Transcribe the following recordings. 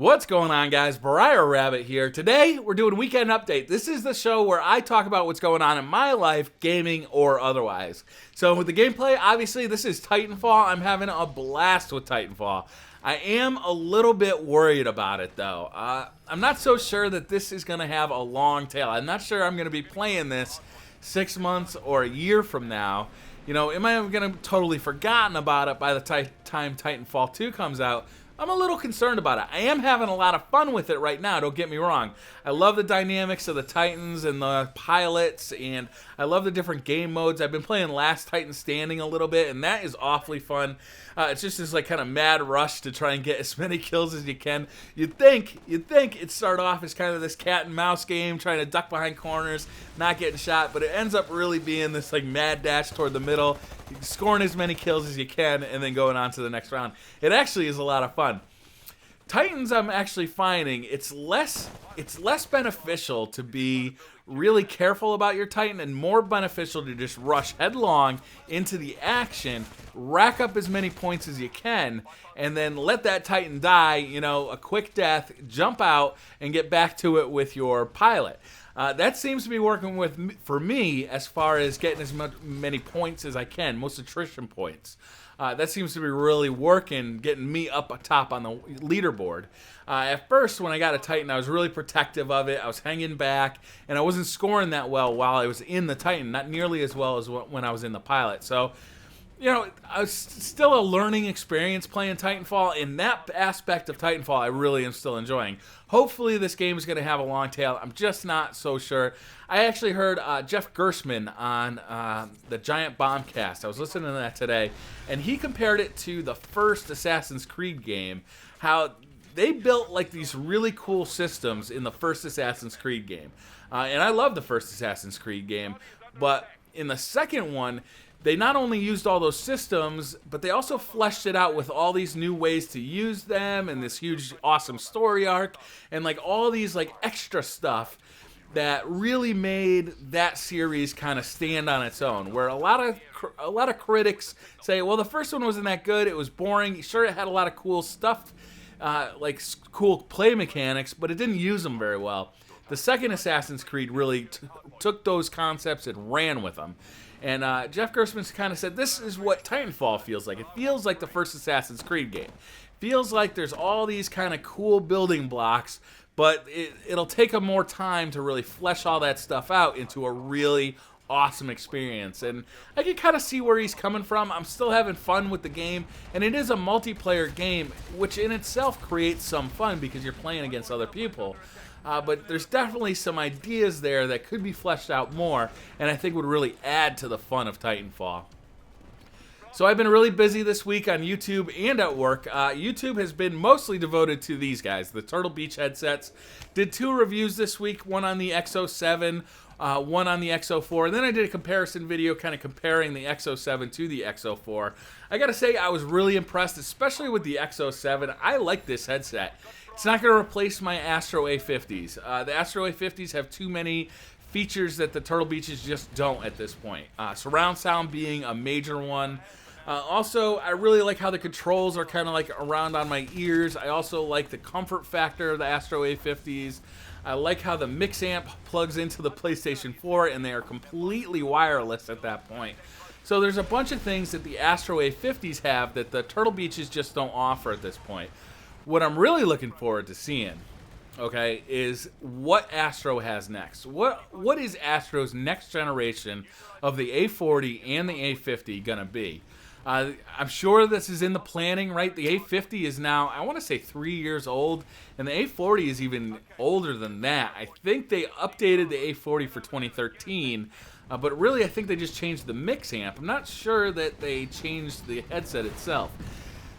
What's going on, guys? BriarRabbit here. Today, we're doing Weekend Update. This is the show where I talk about what's going on in my life, gaming or otherwise. So with the gameplay, obviously, this is Titanfall. I'm having a blast with Titanfall. I am a little bit worried about it, though. I'm not so sure that this is going to have a long tail. I'm not sure I'm going to be playing this 6 months or a year from now. You know, am I going to totally forgotten about it by the time Titanfall 2 comes out? I'm a little concerned about it. I am having a lot of fun with it right now, don't get me wrong. I love the dynamics of the Titans and the pilots, and I love the different game modes. I've been playing Last Titan Standing a little bit, and that is awfully fun. It's just this like kind of mad rush to try and get as many kills as you can. You'd think it'd start off as kind of this cat and mouse game, trying to duck behind corners, not getting shot, but it ends up really being this like mad dash toward the middle, scoring as many kills as you can, and then going on to the next round. It actually is a lot of fun. Titans, I'm actually finding it's less beneficial to be really careful about your Titan and more beneficial to just rush headlong into the action, rack up as many points as you can, and then let that Titan die, you know, a quick death, jump out, and get back to it with your pilot. That seems to be working for me as far as getting as many points as I can, most attrition points. That seems to be really working, getting me up top on the leaderboard. At first, when I got a Titan, I was really protective of it. I was hanging back, and I wasn't scoring that well while I was in the Titan, not nearly as well as when I was in the pilot. So, you know, I was still a learning experience playing Titanfall. In that aspect of Titanfall, I really am still enjoying. Hopefully, this game is going to have a long tail. I'm just not so sure. I actually heard Jeff Gerstmann on the Giant Bombcast. I was listening to that today, and he compared it to the first Assassin's Creed game, how they built like these really cool systems in the first Assassin's Creed game. And I love the first Assassin's Creed game, but in the second one, they not only used all those systems, but they also fleshed it out with all these new ways to use them and this huge, awesome story arc and like all these like extra stuff that really made that series kind of stand on its own. Where a lot of critics say, well, the first one wasn't that good. It was boring. Sure, it had a lot of cool stuff, like cool play mechanics, but it didn't use them very well. The second Assassin's Creed really took those concepts and ran with them. And Jeff Gerstmann kind of said, this is what Titanfall feels like. It feels like the first Assassin's Creed game. Feels like there's all these kind of cool building blocks, but it'll take them more time to really flesh all that stuff out into a really awesome experience. And I can kind of see where he's coming from. I'm still having fun with the game, and it is a multiplayer game, which in itself creates some fun because you're playing against other people. But there's definitely some ideas there that could be fleshed out more, and I think would really add to the fun of Titanfall. So I've been really busy this week on YouTube and at work. YouTube has been mostly devoted to these guys, the Turtle Beach headsets. Did 2 reviews this week, one on the XO7, one on the XO4, and then I did a comparison video kind of comparing the XO7 to the XO4. I gotta say, I was really impressed, especially with the XO7. I like this headset. It's not going to replace my Astro A50s. The Astro A50s have too many features that the Turtle Beaches just don't at this point. Surround sound being a major one. Also, I really like how the controls are kind of like around on my ears. I also like the comfort factor of the Astro A50s. I like how the mix amp plugs into the PlayStation 4 and they are completely wireless at that point. So there's a bunch of things that the Astro A50s have that the Turtle Beaches just don't offer at this point. What I'm really looking forward to seeing, okay, is what Astro has next. What is Astro's next generation of the A40 and the A50 gonna be? I'm sure this is in the planning, right? The A50 is now, I want to say 3 years old, and the A40 is even older than that. I think they updated the A40 for 2013, but really I think they just changed the mix amp. I'm not sure that they changed the headset itself.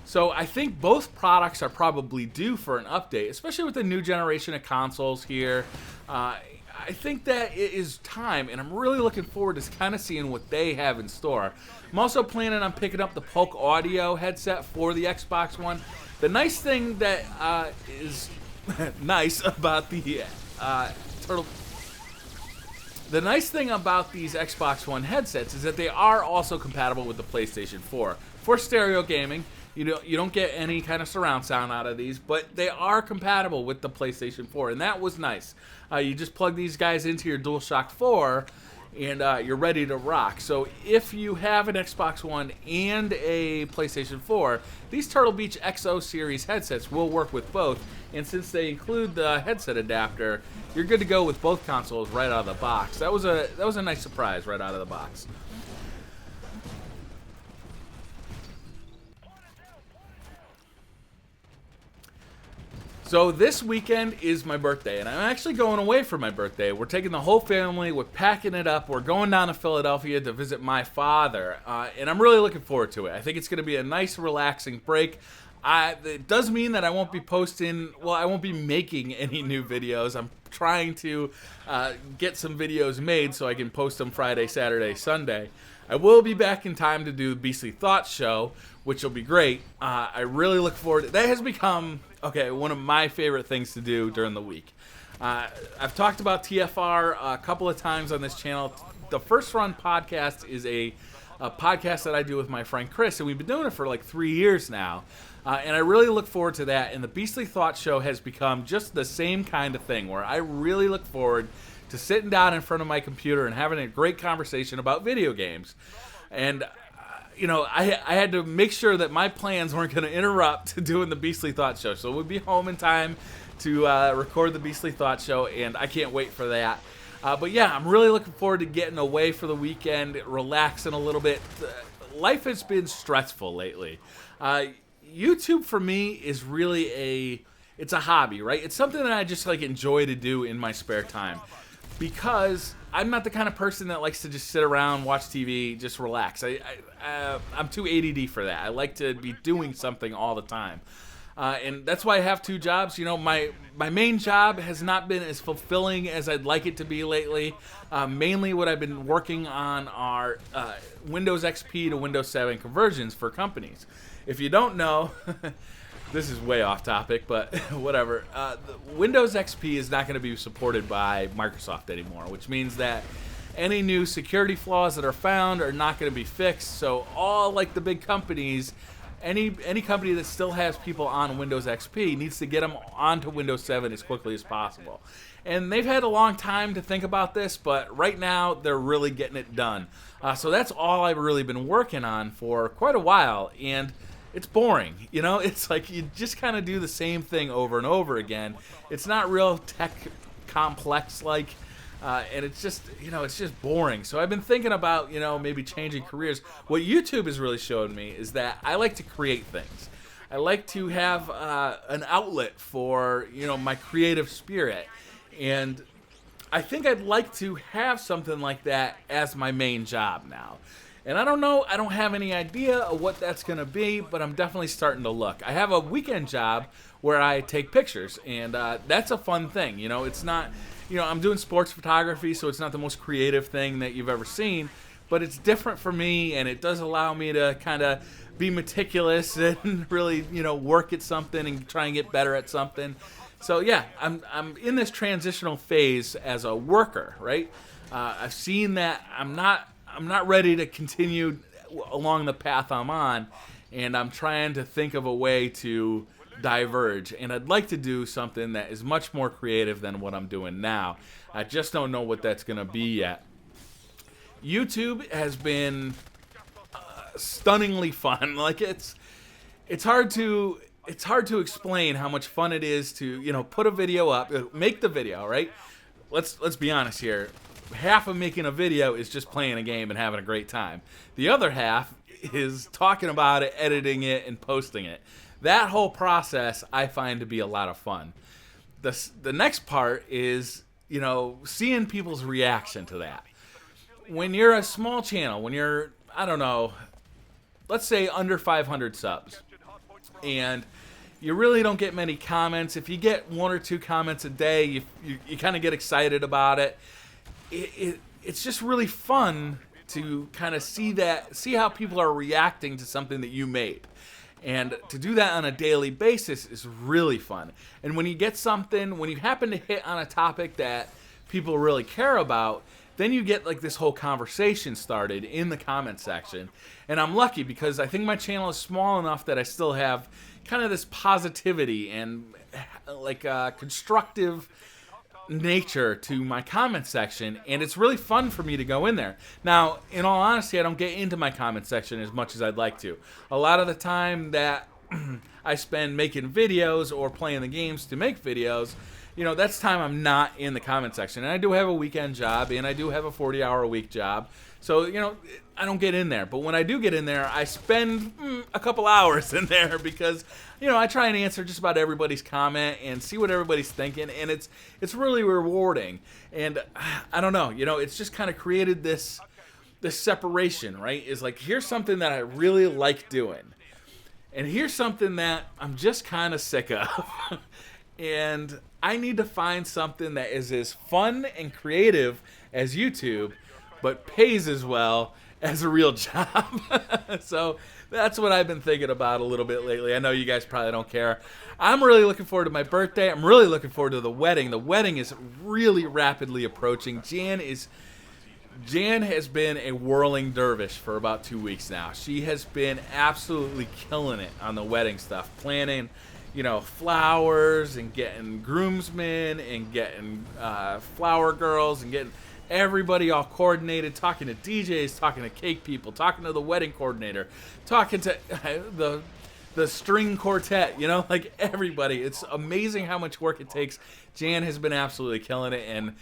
So I think both products are probably due for an update, especially with the new generation of consoles here. I think that it is time, and I'm really looking forward to kind of seeing what they have in store. I'm also planning on picking up the Polk Audio headset for the Xbox One. The nice thing that is nice about the The nice thing about these Xbox One headsets is that they are also compatible with the PlayStation 4. For stereo gaming, you don't get any kind of surround sound out of these, but they are compatible with the PlayStation 4, and that was nice. You just plug these guys into your DualShock 4, and you're ready to rock. So if you have an Xbox One and a PlayStation 4, these Turtle Beach XO series headsets will work with both, and since they include the headset adapter, you're good to go with both consoles right out of the box. That was a nice surprise right out of the box. So this weekend is my birthday, and I'm actually going away for my birthday. We're taking the whole family, we're packing it up, we're going down to Philadelphia to visit my father, and I'm really looking forward to it. I think it's going to be a nice, relaxing break. It does mean that I won't be I won't be making any new videos. I'm trying to get some videos made so I can post them Friday, Saturday, Sunday. I will be back in time to do the Beastly Thoughts show, which will be great. I really look forward to it. That has become, one of my favorite things to do during the week. I've talked about TFR a couple of times on this channel. The First Run podcast is a podcast that I do with my friend Chris, and we've been doing it for like 3 years now. And I really look forward to that. And the Beastly Thoughts show has become just the same kind of thing, where I really look forward to sitting down in front of my computer and having a great conversation about video games. And I had to make sure that my plans weren't going to interrupt doing the Beastly Thoughts show. So we'll be home in time to record the Beastly Thoughts show, and I can't wait for that. But yeah, I'm really looking forward to getting away for the weekend, relaxing a little bit. Life has been stressful lately. YouTube for me is really it's a hobby, right? It's something that I just enjoy to do in my spare time, because I'm not the kind of person that likes to just sit around, watch TV, just relax. I'm too ADD for that. I like to be doing something all the time. And that's why I have 2 jobs. My main job has not been as fulfilling as I'd like it to be lately. Mainly what I've been working on are Windows XP to Windows 7 conversions for companies. If you don't know, this is way off topic, but whatever. Windows XP is not going to be supported by Microsoft anymore, which means that any new security flaws that are found are not going to be fixed. So all the big companies, any company that still has people on Windows XP needs to get them onto Windows 7 as quickly as possible. And they've had a long time to think about this, but right now they're really getting it done. So that's all I've really been working on for quite a while, and it's boring. It's like you just kind of do the same thing over and over again. It's not real tech complex and it's just boring. So I've been thinking about maybe changing careers. What YouTube has really showed me is that I like to create things. I like to have an outlet for my creative spirit, and I think I'd like to have something like that as my main job now. And I don't know, I don't have any idea of what that's going to be, but I'm definitely starting to look. I have a weekend job where I take pictures, and that's a fun thing. It's not, I'm doing sports photography, so it's not the most creative thing that you've ever seen, but it's different for me, and it does allow me to kind of be meticulous and really, work at something and try and get better at something. So yeah, I'm in this transitional phase as a worker, right? I've seen that I'm not ready to continue along the path I'm on, and I'm trying to think of a way to diverge, and I'd like to do something that is much more creative than what I'm doing now. I just don't know what that's going to be yet. YouTube has been stunningly fun. It's hard to explain how much fun it is to put a video up, make the video, right? Let's be honest here. Half of making a video is just playing a game and having a great time. The other half is talking about it, editing it, and posting it. That whole process I find to be a lot of fun. The next part is, seeing people's reaction to that. When you're a small channel, when you're, I don't know, let's say under 500 subs, and you really don't get many comments. If you get 1 or 2 comments a day, you kind of get excited about it. It's just really fun to kind of see how people are reacting to something that you made. And to do that on a daily basis is really fun. And when you get something, when you happen to hit on a topic that people really care about, then you get like this whole conversation started in the comment section. And I'm lucky because I think my channel is small enough that I still have kind of this positivity and like constructive nature to my comment section, and it's really fun for me to go in there. Now, in all honesty, I don't get into my comment section as much as I'd like to. A lot of the time that I spend making videos or playing the games to make videos, that's time I'm not in the comment section. And I do have a weekend job, and I do have a 40-hour-a-week job. So, I don't get in there. But when I do get in there, I spend a couple hours in there because, I try and answer just about everybody's comment and see what everybody's thinking. And it's really rewarding. And I don't know, it's just kind of created this separation, right? Is like, here's something that I really like doing. And here's something that I'm just kind of sick of. And I need to find something that is as fun and creative as YouTube, but pays as well as a real job. So that's what I've been thinking about a little bit lately. I know you guys probably don't care. I'm really looking forward to my birthday. I'm really looking forward to the wedding. The wedding is really rapidly approaching. Jan has been a whirling dervish for about 2 weeks now. She has been absolutely killing it on the wedding stuff, planning, flowers and getting groomsmen and getting flower girls and getting everybody all coordinated, talking to DJs, talking to cake people, talking to the wedding coordinator, talking to the string quartet, like everybody. It's amazing how much work it takes. Jan has been absolutely killing it, and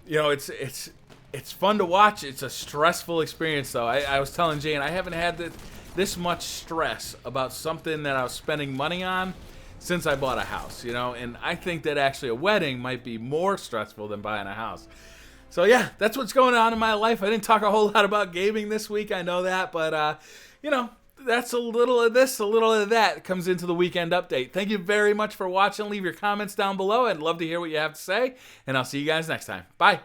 it's fun to watch. It's a stressful experience, though. I was telling Jan, I haven't had this much stress about something that I was spending money on since I bought a house, and I think that actually a wedding might be more stressful than buying a house. So yeah, that's what's going on in my life. I didn't talk a whole lot about gaming this week, I know that, but that's a little of this, a little of that comes into the weekend update. Thank you very much for watching. Leave your comments down below. I'd love to hear what you have to say, and I'll see you guys next time. Bye.